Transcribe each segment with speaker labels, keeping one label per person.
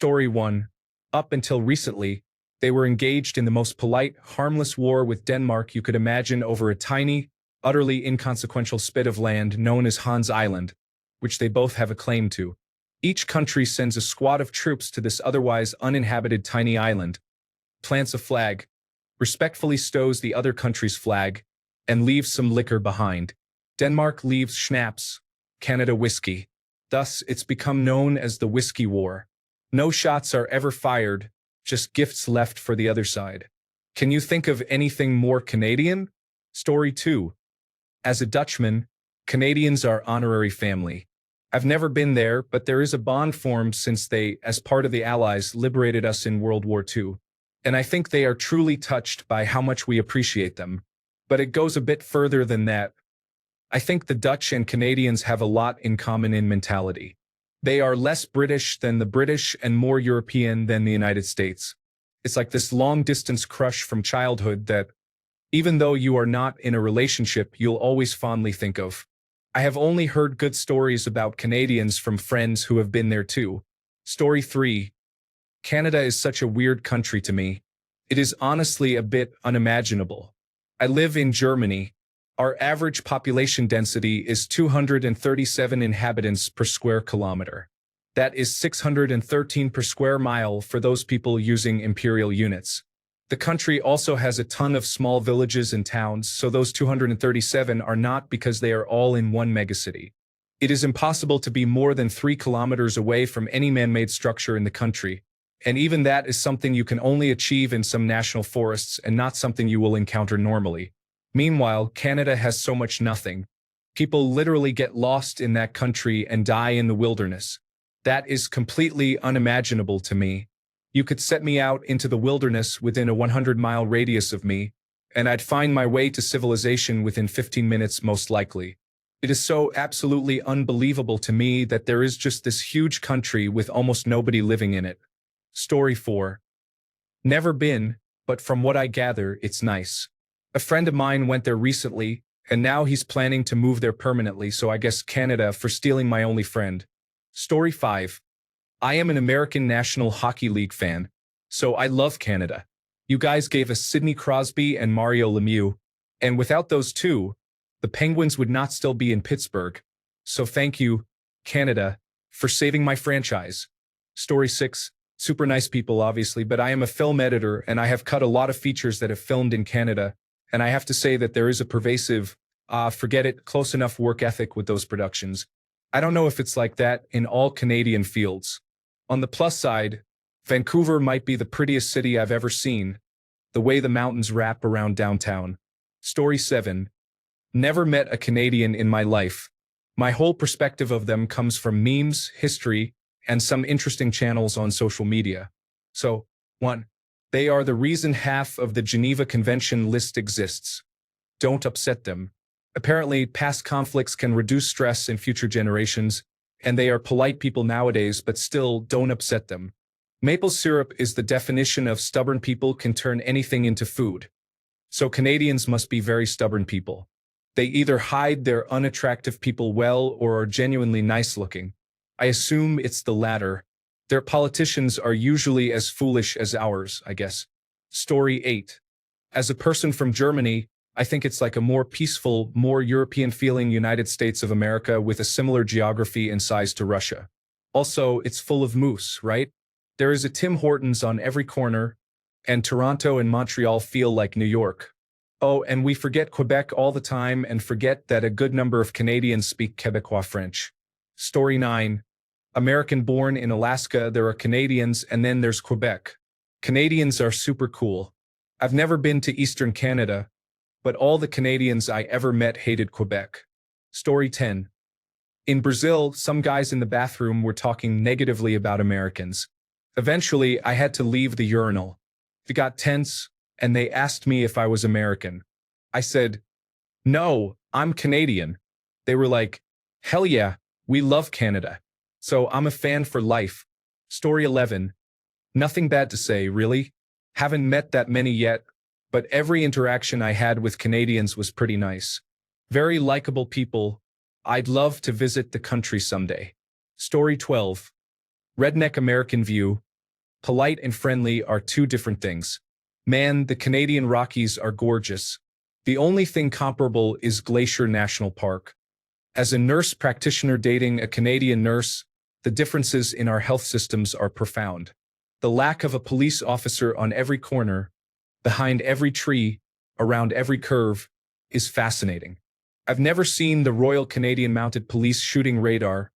Speaker 1: Story 1. Up until recently, they were engaged in the most polite, harmless war with Denmark you could imagine over a tiny, utterly inconsequential spit of land known as Hans Island, which they both have a claim to. Each country sends a squad of troops to this otherwise uninhabited tiny island, plants a flag, respectfully stows the other country's flag, and leaves some liquor behind. Denmark leaves schnapps, Canada whiskey. Thus, it's become known as the Whiskey War. No shots are ever fired, just gifts left for the other side. Can you think of anything more Canadian? Story 2. As a Dutchman, Canadians are honorary family. I've never been there, but there is a bond formed since they, as part of the Allies, liberated us in World War II. And I think they are truly touched by how much we appreciate them. But it goes a bit further than that. I think the Dutch and Canadians have a lot in common in mentality. They are less British than the British and more European than the United States. It's like this long-distance crush from childhood that, even though you are not in a relationship, you'll always fondly think of. I have only heard good stories about Canadians from friends who have been there too. Story 3. Canada is such a weird country to me. It is honestly a bit unimaginable. I live in Germany. Our average population density is 237 inhabitants per square kilometer. That is 613 per square mile for those people using imperial units. The country also has a ton of small villages and towns, so those 237 are not because they are all in one megacity. It is impossible to be more than 3 kilometers away from any man-made structure in the country, and even that is something you can only achieve in some national forests and not something you will encounter normally. Meanwhile, Canada has so much nothing. People literally get lost in that country and die in the wilderness. That is completely unimaginable to me. You could set me out into the wilderness within a 100-mile radius of me, and I'd find my way to civilization within 15 minutes most likely. It is so absolutely unbelievable to me that there is just this huge country with almost nobody living in it. Story 4. Never been, but from what I gather, it's nice. A friend of mine went there recently, and now he's planning to move there permanently, so I guess Canada for stealing my only friend. Story 5. I am an American National Hockey League fan, so I love Canada. You guys gave us Sidney Crosby and Mario Lemieux, and without those two, the Penguins would not still be in Pittsburgh. So thank you, Canada, for saving my franchise. Story 6. Super nice people, obviously, but I am a film editor, and I have cut a lot of features that have filmed in Canada, and I have to say that there is a pervasive, forget it, close enough work ethic with those productions. I don't know if it's like that in all Canadian fields. On the plus side, Vancouver might be the prettiest city I've ever seen, the way the mountains wrap around downtown. Story 7. Never met a Canadian in my life. My whole perspective of them comes from memes, history, and some interesting channels on social media. So, 1. They are the reason half of the Geneva Convention list exists. Don't upset them. Apparently, past conflicts can reduce stress in future generations, and they are polite people nowadays, but still, don't upset them. Maple syrup is the definition of stubborn people can turn anything into food. So Canadians must be very stubborn people. They either hide their unattractive people well or are genuinely nice-looking. I assume it's the latter. Their politicians are usually as foolish as ours, I guess. Story 8. As a person from Germany, I think it's like a more peaceful, more European-feeling United States of America with a similar geography and size to Russia. Also, it's full of moose, right? There is a Tim Hortons on every corner, and Toronto and Montreal feel like New York. Oh, and we forget Quebec all the time and forget that a good number of Canadians speak Quebecois French. Story 9. American-born in Alaska, there are Canadians, and then there's Quebec. Canadians are super cool. I've never been to Eastern Canada, but all the Canadians I ever met hated Quebec. Story 10. In Brazil, some guys in the bathroom were talking negatively about Americans. Eventually, I had to leave the urinal. It got tense, and they asked me if I was American. I said, "No, I'm Canadian." They were like, "Hell yeah, we love Canada. So I'm a fan for life." Story 11. Nothing bad to say, really. Haven't met that many yet, but every interaction I had with Canadians was pretty nice. Very likable people. I'd love to visit the country someday. Story 12. Redneck American view. Polite and friendly are two different things. Man, the Canadian Rockies are gorgeous. The only thing comparable is Glacier National Park. As a nurse practitioner dating a Canadian nurse, the differences in our health systems are profound. The lack of a police officer on every corner, behind every tree, around every curve, is fascinating. I've never seen the Royal Canadian Mounted Police shooting radar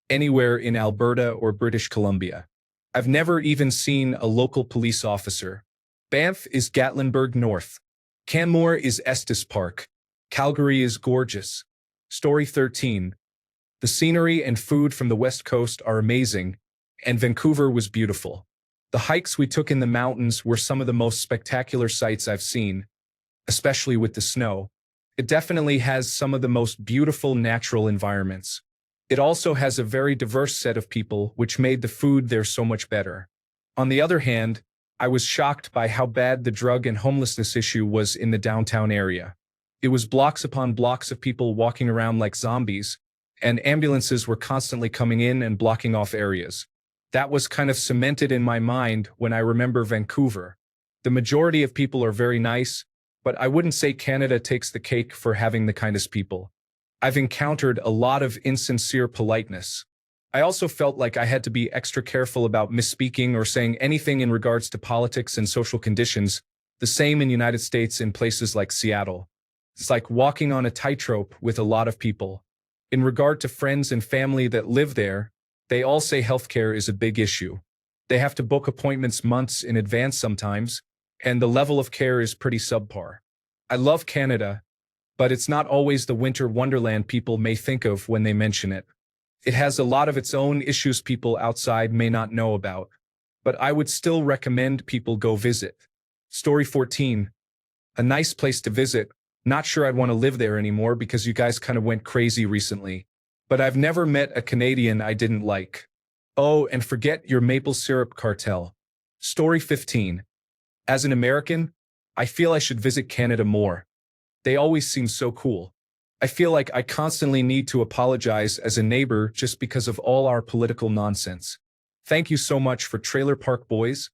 Speaker 1: anywhere in Alberta or British Columbia. I've never even seen a local police officer. Banff is Gatlinburg North. Canmore is Estes Park. Calgary is gorgeous. Story 13. The scenery and food from the West Coast are amazing, and Vancouver was beautiful. The hikes we took in the mountains were some of the most spectacular sights I've seen, especially with the snow. It definitely has some of the most beautiful natural environments. It also has a very diverse set of people, which made the food there so much better. On the other hand, I was shocked by how bad the drug and homelessness issue was in the downtown area. It was blocks upon blocks of people walking around like zombies, and ambulances were constantly coming in and blocking off areas. That was kind of cemented in my mind when I remember Vancouver. The majority of people are very nice, but I wouldn't say Canada takes the cake for having the kindest people. I've encountered a lot of insincere politeness. I also felt like I had to be extra careful about misspeaking or saying anything in regards to politics and social conditions, the same in the United States in places like Seattle. It's like walking on a tightrope with a lot of people. In regard to friends and family that live there, they all say healthcare is a big issue. They have to book appointments months in advance sometimes, and the level of care is pretty subpar. I love Canada, but it's not always the winter wonderland people may think of when they mention it. It has a lot of its own issues people outside may not know about, but I would still recommend people go visit. Story 14. A nice place to visit. Not sure I'd want to live there anymore because you guys kind of went crazy recently. But I've never met a Canadian I didn't like. Oh, and forget your maple syrup cartel. Story 15. As an American, I feel I should visit Canada more. They always seem so cool. I feel like I constantly need to apologize as a neighbor just because of all our political nonsense. Thank you so much for Trailer Park Boys,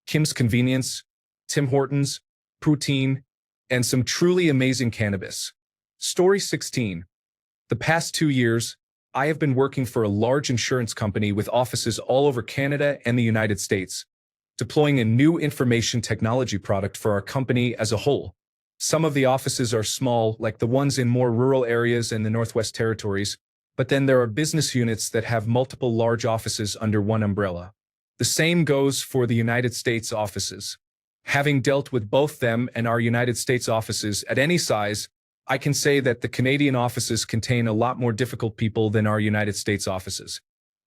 Speaker 1: Kim's Convenience, Tim Hortons, Poutine, and some truly amazing cannabis. Story 16. The past 2 years, I have been working for a large insurance company with offices all over Canada and the United States, deploying a new information technology product for our company as a whole. Some of the offices are small, like the ones in more rural areas and the Northwest Territories, but then there are business units that have multiple large offices under one umbrella. The same goes for the United States offices. Having dealt with both them and our United States offices at any size, I can say that the Canadian offices contain a lot more difficult people than our United States offices.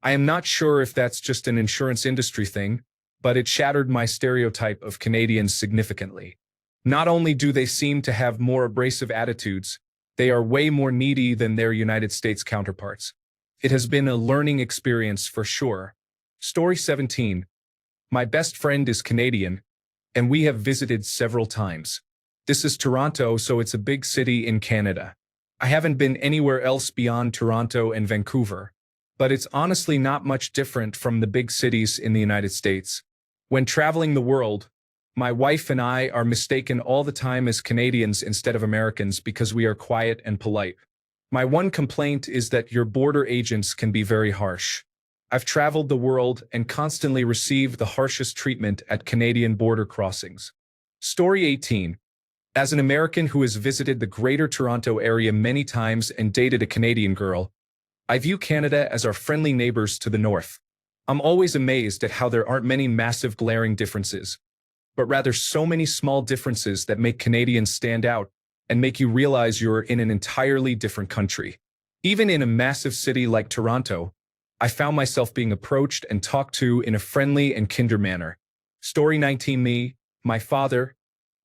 Speaker 1: I am not sure if that's just an insurance industry thing, but it shattered my stereotype of Canadians significantly. Not only do they seem to have more abrasive attitudes, they are way more needy than their United States counterparts. It has been a learning experience for sure. Story 17. My best friend is Canadian, and we have visited several times. This is Toronto, so it's a big city in Canada. I haven't been anywhere else beyond Toronto and Vancouver, but it's honestly not much different from the big cities in the United States. When traveling the world, my wife and I are mistaken all the time as Canadians instead of Americans because we are quiet and polite. My one complaint is that your border agents can be very harsh. I've traveled the world and constantly received the harshest treatment at Canadian border crossings. Story 18. As an American who has visited the Greater Toronto area many times and dated a Canadian girl, I view Canada as our friendly neighbors to the north. I'm always amazed at how there aren't many massive glaring differences, but rather so many small differences that make Canadians stand out and make you realize you're in an entirely different country. Even in a massive city like Toronto, I found myself being approached and talked to in a friendly and kinder manner. Story 19. Me, my father,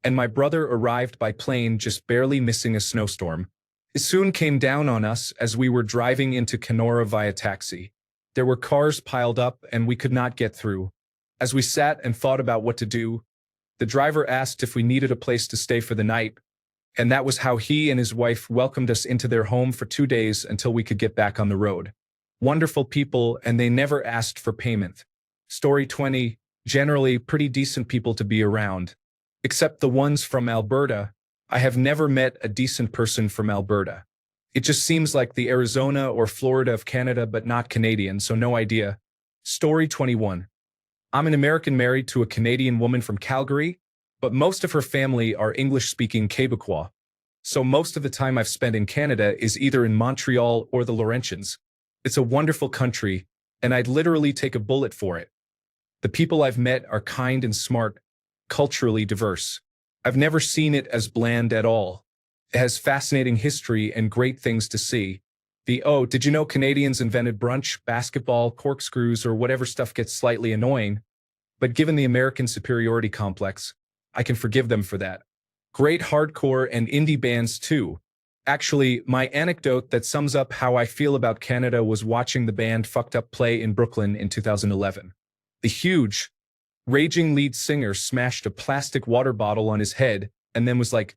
Speaker 1: and my brother arrived by plane just barely missing a snowstorm. It soon came down on us as we were driving into Kenora via taxi. There were cars piled up and we could not get through. As we sat and thought about what to do, the driver asked if we needed a place to stay for the night, and that was how he and his wife welcomed us into their home for 2 days until we could get back on the road. Wonderful people, and they never asked for payment. Story 20. Generally, pretty decent people to be around. Except the ones from Alberta. I have never met a decent person from Alberta. It just seems like the Arizona or Florida of Canada, but not Canadian, so no idea. Story 21. I'm an American married to a Canadian woman from Calgary, but most of her family are English-speaking Quebecois. So most of the time I've spent in Canada is either in Montreal or the Laurentians. It's a wonderful country, and I'd literally take a bullet for it. The people I've met are kind and smart, culturally diverse. I've never seen it as bland at all. It has fascinating history and great things to see. Did you know Canadians invented brunch, basketball, corkscrews, or whatever stuff gets slightly annoying? But given the American superiority complex, I can forgive them for that. Great hardcore and indie bands too. Actually, my anecdote that sums up how I feel about Canada was watching the band Fucked Up play in Brooklyn in 2011. The huge, raging lead singer smashed a plastic water bottle on his head and then was like,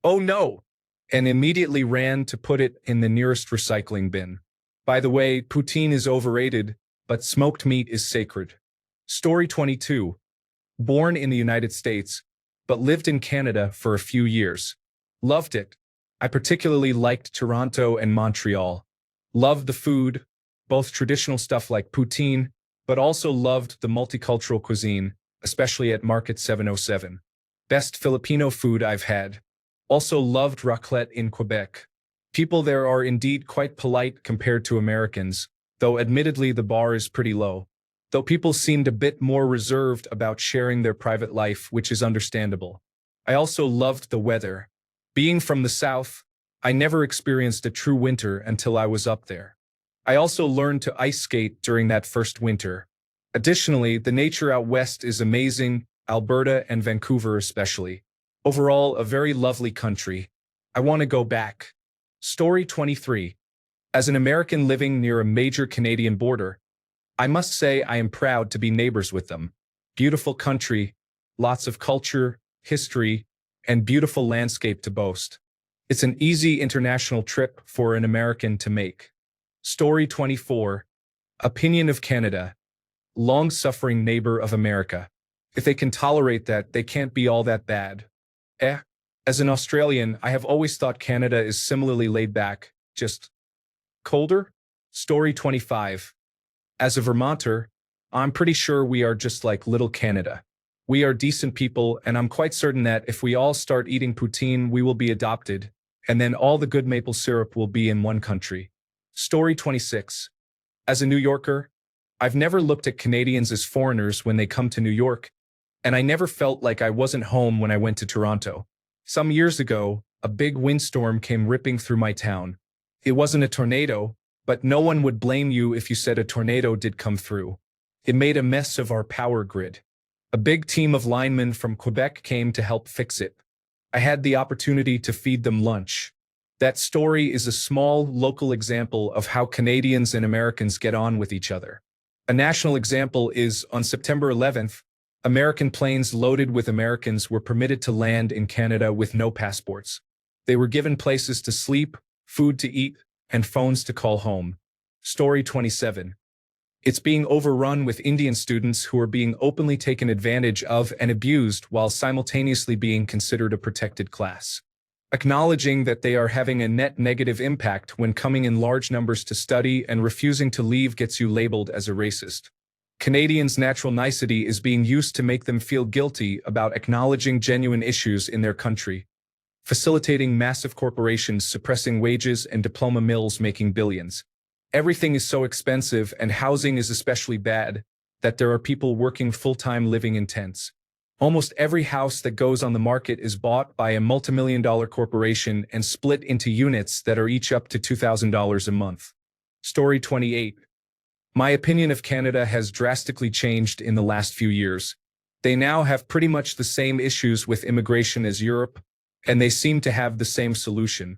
Speaker 1: "Oh no," and immediately ran to put it in the nearest recycling bin. By the way, poutine is overrated, but smoked meat is sacred. Story 22. Born in the United States, but lived in Canada for a few years. Loved it. I particularly liked Toronto and Montreal. Loved the food, both traditional stuff like poutine, but also loved the multicultural cuisine, especially at Market 707. Best Filipino food I've had. Also loved raclette in Quebec. People there are indeed quite polite compared to Americans, though admittedly the bar is pretty low. Though people seemed a bit more reserved about sharing their private life, which is understandable. I also loved the weather. Being from the South, I never experienced a true winter until I was up there. I also learned to ice skate during that first winter. Additionally, the nature out west is amazing, Alberta and Vancouver especially. Overall, a very lovely country. I want to go back. Story 23. As an American living near a major Canadian border, I must say I am proud to be neighbors with them. Beautiful country, lots of culture, history, and beautiful landscape to boast. It's an easy international trip for an American to make. Story 24. Opinion of Canada. Long-suffering neighbor of America. If they can tolerate that, they can't be all that bad. As an Australian, I have always thought Canada is similarly laid back, just colder. Story 25. As a Vermonter, I'm pretty sure we are just like little Canada. We are decent people, and I'm quite certain that if we all start eating poutine, we will be adopted, and then all the good maple syrup will be in one country. Story 26. As a New Yorker, I've never looked at Canadians as foreigners when they come to New York, and I never felt like I wasn't home when I went to Toronto. Some years ago, a big windstorm came ripping through my town. It wasn't a tornado, but no one would blame you if you said a tornado did come through. It made a mess of our power grid. A big team of linemen from Quebec came to help fix it. I had the opportunity to feed them lunch. That story is a small, local example of how Canadians and Americans get on with each other. A national example is, on September 11th, American planes loaded with Americans were permitted to land in Canada with no passports. They were given places to sleep, food to eat, and phones to call home. Story 27. It's being overrun with Indian students who are being openly taken advantage of and abused while simultaneously being considered a protected class. Acknowledging that they are having a net negative impact when coming in large numbers to study and refusing to leave gets you labeled as a racist. Canadians' natural nicety is being used to make them feel guilty about acknowledging genuine issues in their country. Facilitating massive corporations suppressing wages and diploma mills making billions. Everything is so expensive and housing is especially bad that there are people working full-time living in tents. Almost every house that goes on the market is bought by a multimillion-dollar corporation and split into units that are each up to $2,000 a month. Story 28. My opinion of Canada has drastically changed in the last few years. They now have pretty much the same issues with immigration as Europe, and they seem to have the same solution.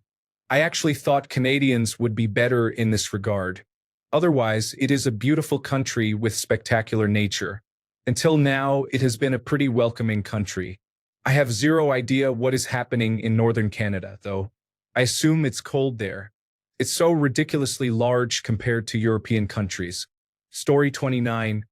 Speaker 1: I actually thought Canadians would be better in this regard. Otherwise, it is a beautiful country with spectacular nature. Until now, it has been a pretty welcoming country. I have zero idea what is happening in northern Canada, though. I assume it's cold there. It's so ridiculously large compared to European countries. Story 29.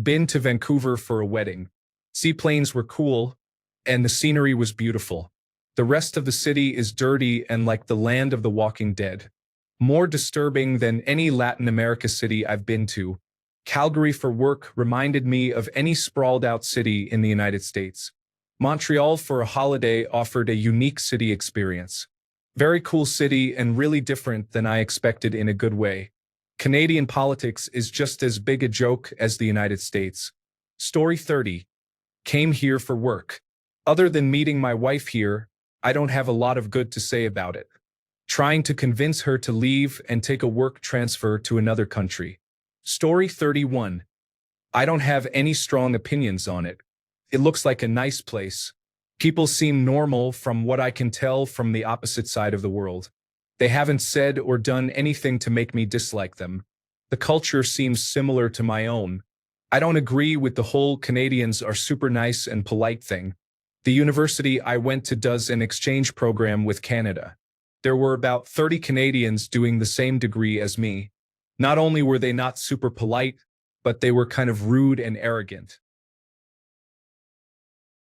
Speaker 1: Been to Vancouver for a wedding. Seaplanes were cool, and the scenery was beautiful. The rest of the city is dirty and like the land of the Walking Dead. More disturbing than any Latin America city I've been to. Calgary for work reminded me of any sprawled-out city in the United States. Montreal for a holiday offered a unique city experience. Very cool city and really different than I expected in a good way. Canadian politics is just as big a joke as the United States. Story 30. Came here for work. Other than meeting my wife here, I don't have a lot of good to say about it. Trying to convince her to leave and take a work transfer to another country. Story 31. I don't have any strong opinions on it. It looks like a nice place. People seem normal from what I can tell from the opposite side of the world. They haven't said or done anything to make me dislike them. The culture seems similar to my own. I don't agree with the whole Canadians are super nice and polite thing. The university I went to does an exchange program with Canada. There were about 30 Canadians doing the same degree as me. Not only were they not super polite, but they were kind of rude and arrogant.